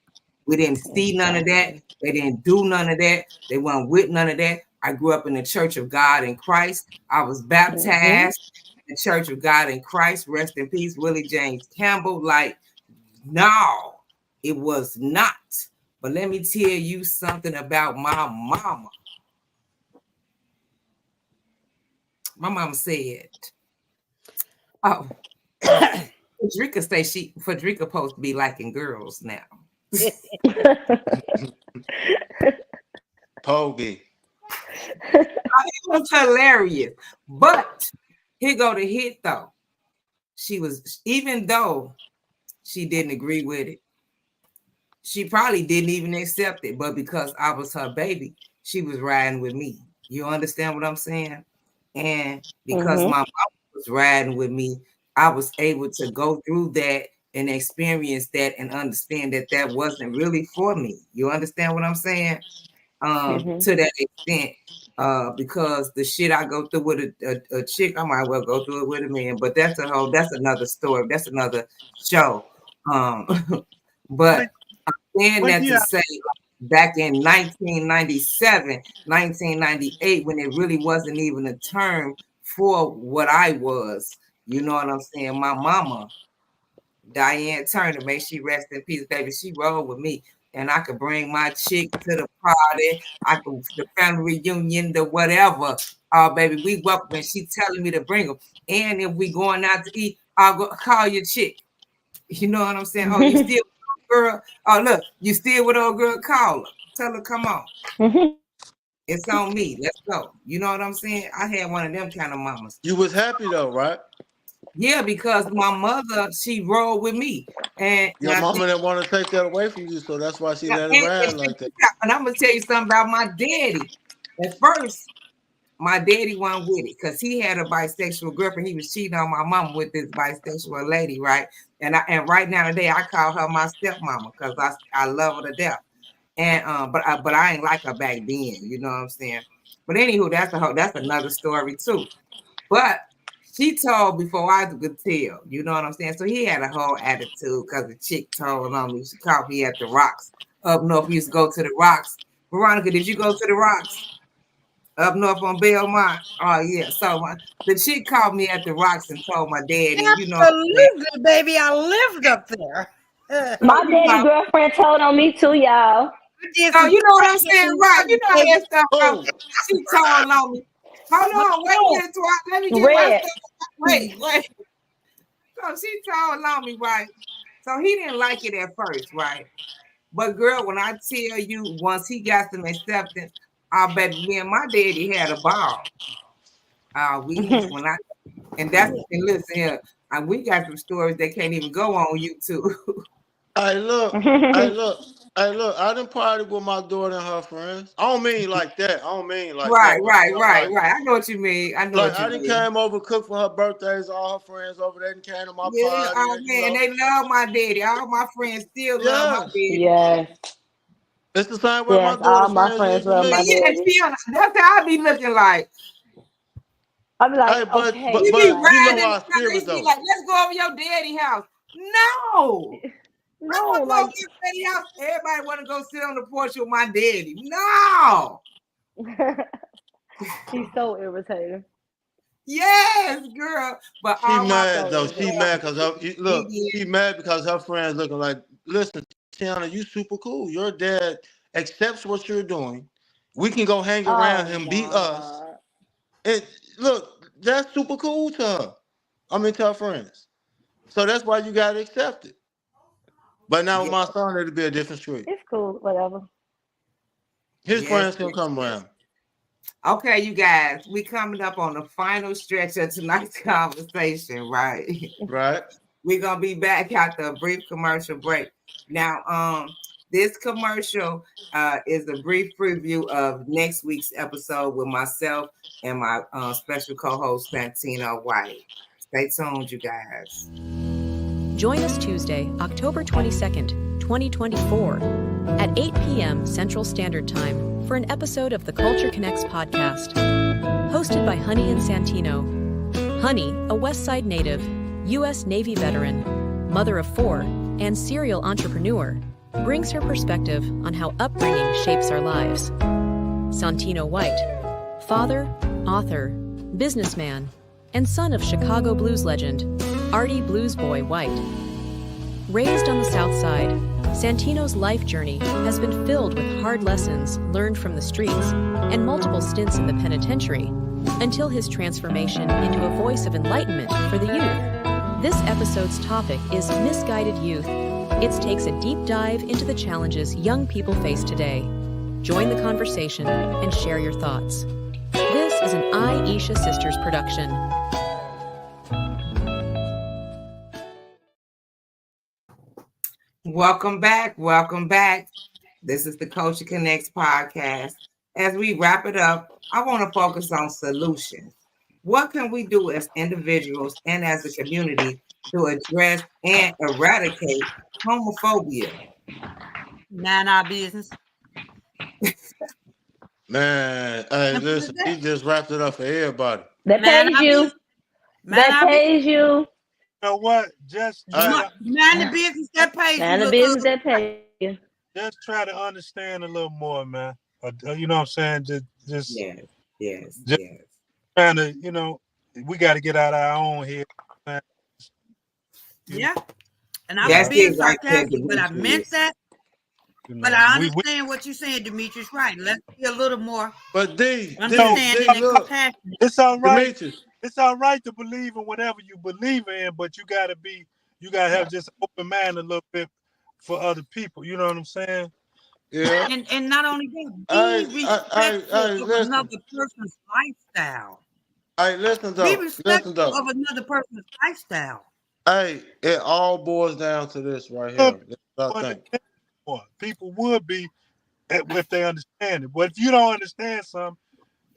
We didn't see none of that. Exactly. They didn't do none of that. They weren't with none of that. I grew up in the Church of God in Christ. I was Mm-hmm. baptized in the Church of God in Christ. Rest in peace, Willie James Campbell. Like, no, it was not. But let me tell you something about my mama. My mama said, oh, Friederica supposed to be liking girls now. Pogie. It was hilarious. But here go the hit though. She was, even though she didn't agree with it, she probably didn't even accept it. But because I was her baby, she was riding with me. You understand what I'm saying? And because Mm-hmm. my mom was riding with me, I was able to go through that and experience that and understand that that wasn't really for me. You understand what I'm saying? Mm-hmm. To that extent. Because the shit I go through with a chick, I might well go through it with a man, but that's another story. That's another show. Um, What, but saying what that to year? say back in 1997, 1998, when it really wasn't even a term for what I was, you know what I'm saying? My mama, Diane Turner, may she rest in peace, baby. She rolled with me, and I could bring my chick to the party. I could the family reunion, the whatever. Oh, baby, we welcome. And she telling me to bring them. And if we going out to eat, I'll go call your chick. You know what I'm saying? Oh, you still girl? Oh, look, you still with old girl? Call her. Tell her come on. Mm-hmm. It's on me. Let's go. You know what I'm saying? I had one of them kind of mamas. You was happy though, right? Yeah, because my mother, she rolled with me. And Your I mama think didn't want to take that away from you, so that's why she and, let it and, ride like that. and I'm gonna tell you something about my daddy. At first, my daddy wasn't with it because he had a bisexual girlfriend. He was cheating on my mama with this bisexual lady, right? And right now today, I call her my stepmama because I love her to death. And but I ain't like her back then, you know what I'm saying? But anywho, that's another story too. But she told before I could tell, you know what I'm saying? So he had a whole attitude because the chick told on me. She caught me at the Rocks. Up north, we used to go to the Rocks. Veronica, did you go to the Rocks? Up north on Belmont? Oh, yeah. So the chick called me at the Rocks and told my daddy, you know. Absolutely, baby. I lived up there. My daddy girlfriend told on me too, y'all. So you know what I'm saying? Right. You know how that stuff Oh, goes. She told on me. Hold on, let me get my Red. stuff. Wait. So she told on me, right? So he didn't like it at first, right? But girl, when I tell you, once he got some acceptance, I bet me and my daddy had a ball. And listen here, we got some stories that can't even go on YouTube. hey, look. I done party with my daughter and her friends. I don't mean like that. I don't mean like Right. that. I know what you mean. I done came over, cooked for her birthdays. All her friends over there and came to my Yeah, party. oh man, they love my daddy. All my friends still love my daddy. Yes. It's the same way my Yes, daughter all my friends love my daddy. Yeah, that's how I be looking like. I'm like, Hey, but okay, We be right. you know riding, our spirit they be though. like, let's go over your daddy house. No. I No, want to go like to your daddy house. Everybody want to go sit on the porch with my daddy. No. he's so irritating. Yes, girl. But She all my mad though. She mad because He she mad because her friends looking like, listen, Tiana, you super cool. Your dad accepts what you're doing. We can go hang around him, be my us. God. And look, that's super cool to her. I mean, to her friends. So that's why you gotta accept it. But now with yeah. my son, it'll be a different street. It's cool, whatever. His Yes, friends can come around. Okay, you guys, we coming up on the final stretch of tonight's conversation, right? Right? We're gonna be back after a brief commercial break. Now, this commercial is a brief preview of next week's episode with myself and my special co-host Santino White. Stay tuned, you guys. Join us Tuesday, October 22nd, 2024, at 8 p.m. Central Standard Time for an episode of the Culture Connects podcast, hosted by Honey and Santino. Honey, a West Side native, U.S. Navy veteran, mother of 4, and serial entrepreneur, brings her perspective on how upbringing shapes our lives. Santino White, father, author, businessman, and son of Chicago blues legend, Artie Blues Boy White. Raised on the South Side, Santino's life journey has been filled with hard lessons learned from the streets and multiple stints in the penitentiary, until his transformation into a voice of enlightenment for the youth. This episode's topic is misguided youth. It takes a deep dive into the challenges young people face today. Join the conversation and share your thoughts. This is an Aisha Sisters production. Welcome back. This is the Culture Connects podcast. As we wrap it up, I want to focus on solutions. What can we do as individuals and as a community to address and eradicate homophobia? Mind our business. Man, hey, listen, he just wrapped it up for everybody. That Man, pays you. That pays you. You know what? Just Mind the business that pays Man, the you. business that pays you. just try to understand a little more, man. You know what I'm saying? Just Yes. trying to, you know, we got to get out of our own head, man. Yeah. And I That's was being it right there, sarcastic, but I meant Demetrius. that. You know, But I understand what you're saying, Demetrius. Right. Let's be a little more But understanding and look, compassionate. it's all right. Demetrius, It's all right to believe in whatever you believe in, but you gotta have just open mind a little bit for other people. You know what I'm saying? yeah. And not only that, be respectful of listen. another person's lifestyle. Hey, listen Be though. respectful of another person's lifestyle. Hey, it all boils down to this right here. That's what I think. People would be if they understand it, but if you don't understand something,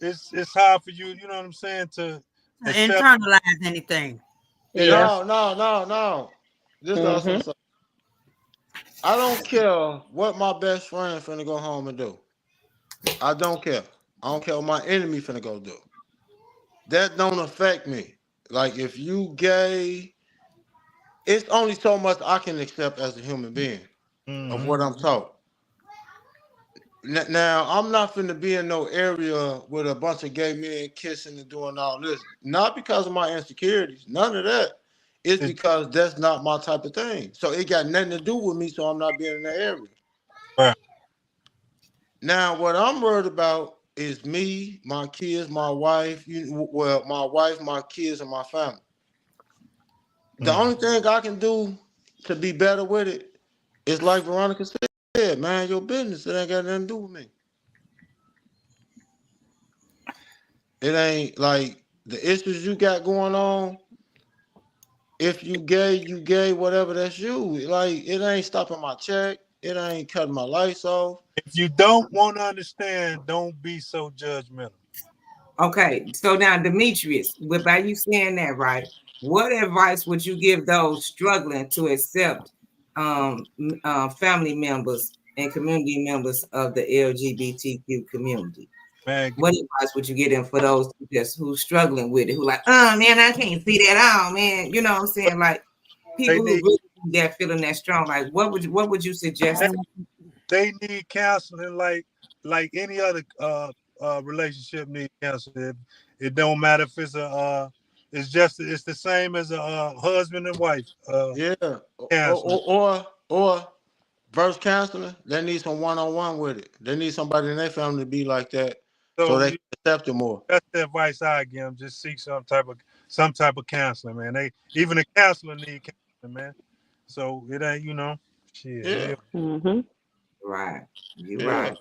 it's hard for you. You know what I'm saying? To Internalize anything. Yeah. No. This is also something. I don't care what my best friend finna go home and do. I don't care. I don't care what my enemy finna go do. That don't affect me. Like if you gay, it's only so much I can accept as a human being of Mm-hmm. what I'm taught. Now I'm not finna be in no area with a bunch of gay men kissing and doing all this. Not because of my insecurities, none of that. It's It's because that's not my type of thing. So it got nothing to do with me. So I'm not being in that area. right. Now what I'm worried about is me, my kids, my wife. Well, my wife, my kids, and my family. The Mm. only thing I can do to be better with it is like Veronica said, man, your business. It ain't got nothing to do with me. It ain't like the issues you got going on. If you gay, whatever, that's you. Like it ain't stopping my check. It ain't cutting my lights off. If you don't want to understand, don't be so judgmental. Okay, so now Demetrius, by you saying that, right? What advice would you give those struggling to accept family members and community members of the LGBTQ community? Man, What advice would you give them for those who's struggling with it, who like, oh man, I can't see that. Oh man, you know what I'm saying? Like they people who need really that feeling that strong. Like, what would you suggest? they need counseling like any other relationship need counseling. It don't matter if it's it's the same as a husband and wife Yeah. counseling. Or verse counseling, they need some one-on-one with it. They need somebody in their family to be like that so So they can accept it more. that's the advice I give them. Just seek some type of counseling, man. They even a counselor need counseling, man. So it ain't shit. Yeah. Mhm. Right, you Yeah. right.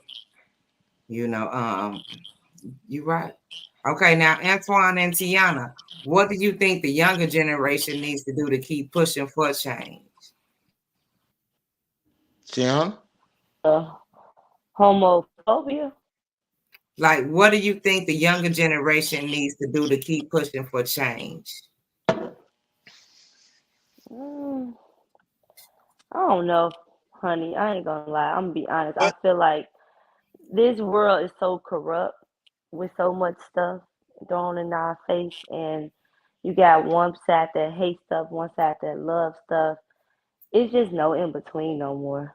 You know, you right. Okay, now Antoine and Tionna, what do you think the younger generation needs to do to keep pushing for change? Tiana? Homophobia. Like, what do you think the younger generation needs to do to keep pushing for change? Mm, I don't know, honey. I ain't gonna lie. I'm gonna be honest. I But feel like this world is so corrupt with so much stuff thrown in our face, and you got one side that hates stuff, one side that loves stuff. It's just no in between no more.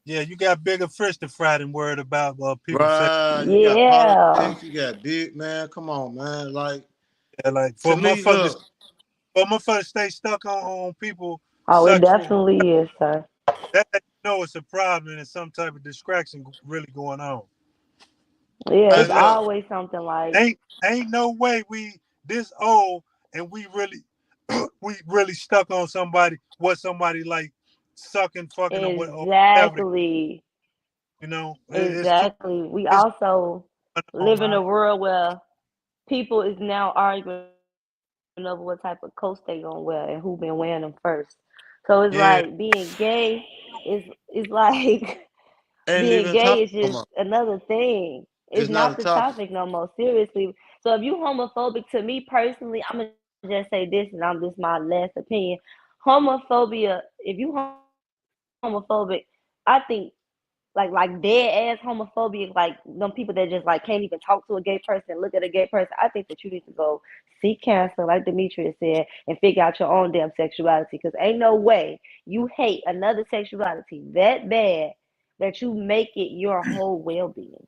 yeah, you got bigger fish to fry than worried about people say. Right. You got Yeah. politics, you got big man. Come on, man. Like Yeah, like to me, look, for motherfuckers to stay stuck on people Oh, it sexual. definitely is, sir. That it's a problem and some type of distraction really going on. Yeah, hey it's Cause look, always something like, ain't no way we this old and we really we really stuck on what somebody like sucking, fucking, or whatever. exactly, It's too exactly. We it's also going on live in now. a world where people is now arguing over what type of coats they gonna wear and who been wearing them first. So it's Yeah, like being gay is like ain't being even gay talking is no just more. another thing. It's It's not a not the topic. topic no more. Seriously. So if you homophobic, to me personally, I'm gonna just say this, and I'm just my last opinion. Homophobia. If you homophobic, I think like dead ass homophobic, like them people that just like can't even talk to a gay person, look at a gay person. I think that you need to go seek counseling, like Demetrius said, and figure out your own damn sexuality. Because ain't no way you hate another sexuality that bad that you make it your whole well being.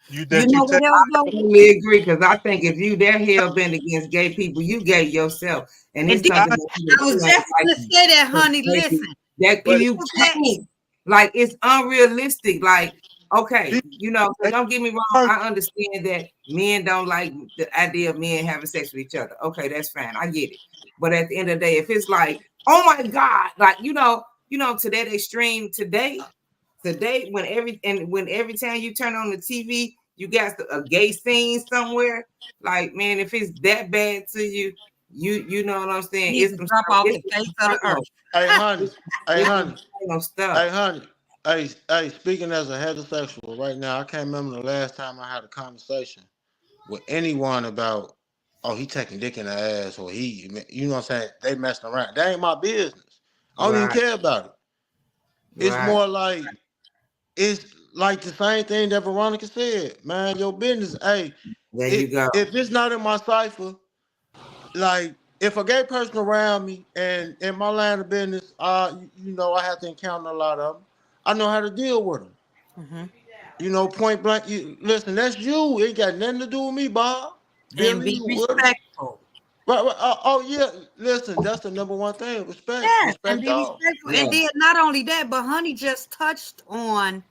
you You that you know take what else I though? totally agree because I think if you that hell bent against gay people, you gay yourself, and And it's then something I, that you I was ain't just like gonna say that, honey. maybe Listen, that but you people that can't. Like it's unrealistic. Like okay, these so they don't get me wrong. hurt. I understand that men don't like the idea of men having sex with each other. Okay, that's fine. I get it. But at the end of the day, if it's like, oh my God, like to that extreme today when every time you turn on the TV, you got a gay scene somewhere. Like man, if it's that bad to you, you know what I'm saying? need to drop off It's the some face of the earth. Hey honey, it's, hey it's some honey, stuff. hey honey. Hey, speaking as a heterosexual right now, I can't remember the last time I had a conversation with anyone about, oh, he taking dick in the ass or you know what I'm saying? They messing around. That ain't my business. I don't even Right, care about it. It's right. more like it's like the same thing that Veronica said, man. Your business, hey, There you go. if it's not in my cipher, like if a gay person around me and in my line of business, you know, I have to encounter a lot of them. I know how to deal with them. Mhm. You know, point blank. Listen, that's you. It ain't got nothing to do with me, Bob. And Billy, be what? respectful. Right. Oh yeah. Listen, that's the number one thing. Respect. Yes, and Respect be all. respectful. Yeah. And then not only that, but Honey just touched on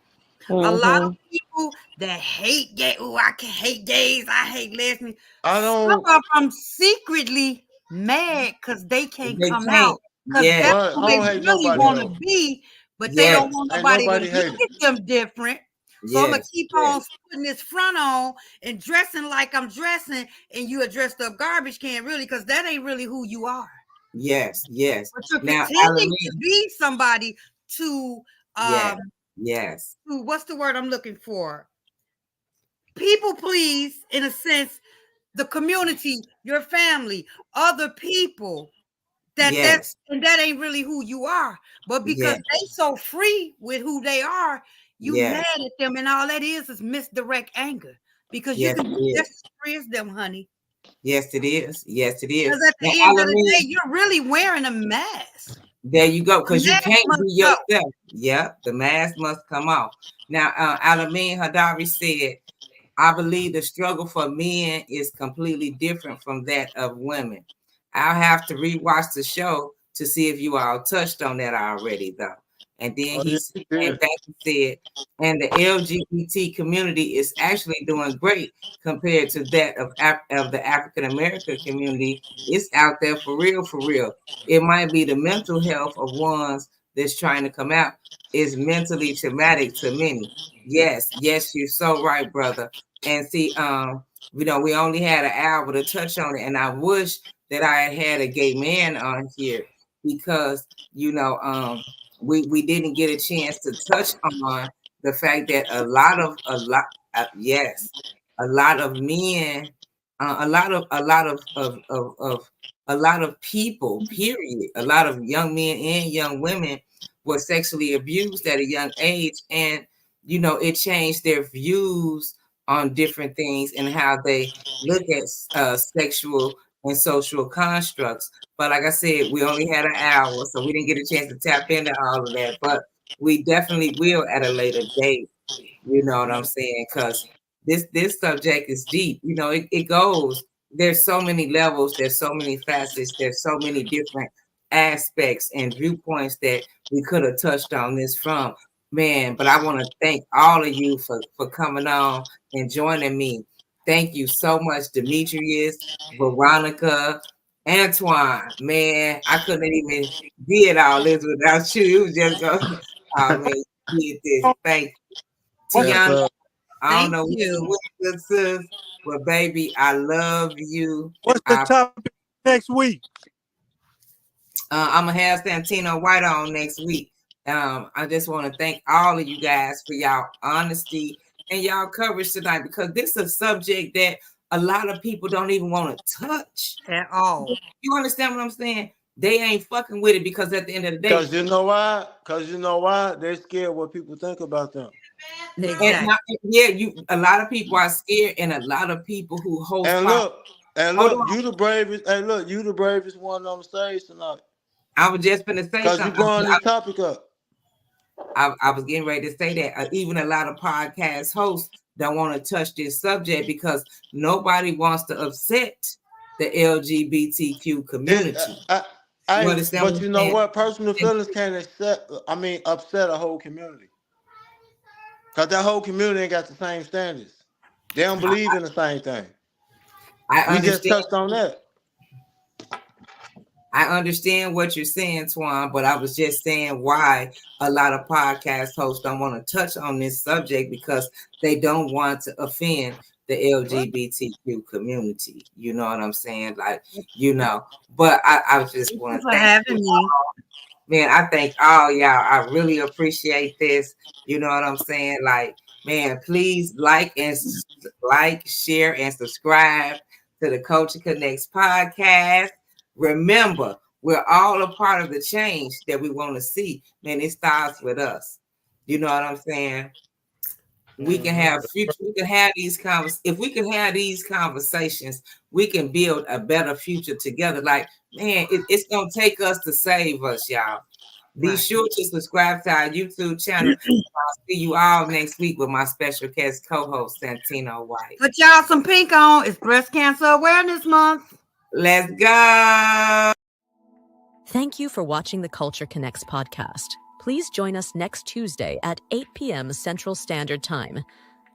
a lot of people that hate gay. Oh, I can hate gays. I hate lesbians. I Some don't. of them secretly mad because they can't They come can't. out because Yes. that's Right. I who they don't hate really nobody want to though. be, but they Yes. don't want Ain't nobody to nobody look hating. at them different. So I'm gonna Yes. keep Yes. on putting this front on and dressing like I'm dressing, and you a dressed up garbage can, really, because that ain't really who you are. Yes. Yes. But you're Now, pretending to Alameen. be somebody to Yes. Yes. what's the word I'm looking for? People please, in a sense, the community, your family, other people. Yes. And that ain't really who you are. But because Yes. they so free with who they are, you Yes. mad at them, and all that is misdirect anger. Because you Yes, can it be is. just as free as them, honey. Yes, it is. Yes, it is. Because at Now, the end of the Alameen, day, you're really wearing a mask. there you go, The because you mask can't must be go. yourself. Yep, the mask must come off. Now, Alameen Hadari said, I believe the struggle for men is completely different from that of women. I'll have to rewatch the show to see if you all touched on that already, though. And then Oh he yeah. came back and said, and the LGBT community is actually doing great compared to that of the African American community. It's out there for real, for real. It might be the mental health of ones that's trying to come out is mentally traumatic to many. Yes, yes, you're so right, brother. And see, you know, we only had an hour to touch on it, and I wish that I had a gay man on here because you know, we didn't get a chance to touch on the fact that yes, a lot of men, a lot of people, period, a lot of young men and young women were sexually abused at a young age, and you know, it changed their views on different things and how they look at sexual and social constructs. But like I said, we only had an hour, so we didn't get a chance to tap into all of that. But we definitely will at a later date. You know what I'm saying? Because this subject is deep. You know, it goes. There's so many levels. There's so many facets. There's so many different aspects and viewpoints that we could have touched on this from. Man, but I want to thank all of you for coming on and joining me. Thank you so much, Demetrius, Veronica, Antoine. Man, I couldn't even did all this without you. It was just going, oh man, you did this. Thank you. Yes, Tiana, sir. I don't Thank know what you. you with, sis, but baby, I love you. What's the topic next week? I'm gonna have Santino White on next week. I just want to thank all of you guys for y'all honesty and y'all coverage tonight because this is a subject that a lot of people don't even want to touch At all. You understand what I'm saying? They ain't fucking with it because at the end of the day, Cause you know why? Cause you know why? They're scared what people think about them. Exactly. a lot of people are scared, and a lot of people who host And pod. Hold look, on, you the bravest. Hey, look, you the bravest one on the stage tonight. I was just gonna say Cause you something. brought this topic up. I was getting ready to say that even a lot of podcast hosts don't want to touch this subject because nobody wants to upset the LGBTQ community. You understand what But I'm you know saying? what? Personal feelings can upset a whole community. Cause that whole community ain't got the same standards. They don't believe in the same thing. I We just understand. touched on that. I understand what you're saying, Twan, but I was just saying why a lot of podcast hosts don't want to touch on this subject because they don't want to offend the LGBTQ community. You know what I'm saying? Like, you know, but I just Thank want you to for thank you having me. all. Man, I thank all y'all. I really appreciate this. You know what I'm saying? Like, man, please like, share, and subscribe to the Culture Connects podcast. Remember, we're all a part of the change that we want to see. Man, it starts with us. You know what I'm saying? We can have future. We can have these If we can have these conversations, we can build a better future together. Like, man, it's gonna take us to save us, y'all. Be sure to subscribe to our YouTube channel. I'll see you all next week with my special guest co-host Santino White. Put y'all some pink on. It's Breast Cancer Awareness Month. Let's go. Thank you for watching the Culture Connects podcast. Please join us next Tuesday at 8 p.m. Central Standard Time.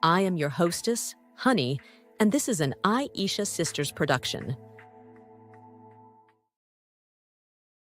I am your hostess, Honey, and this is an Aisha Sisters production.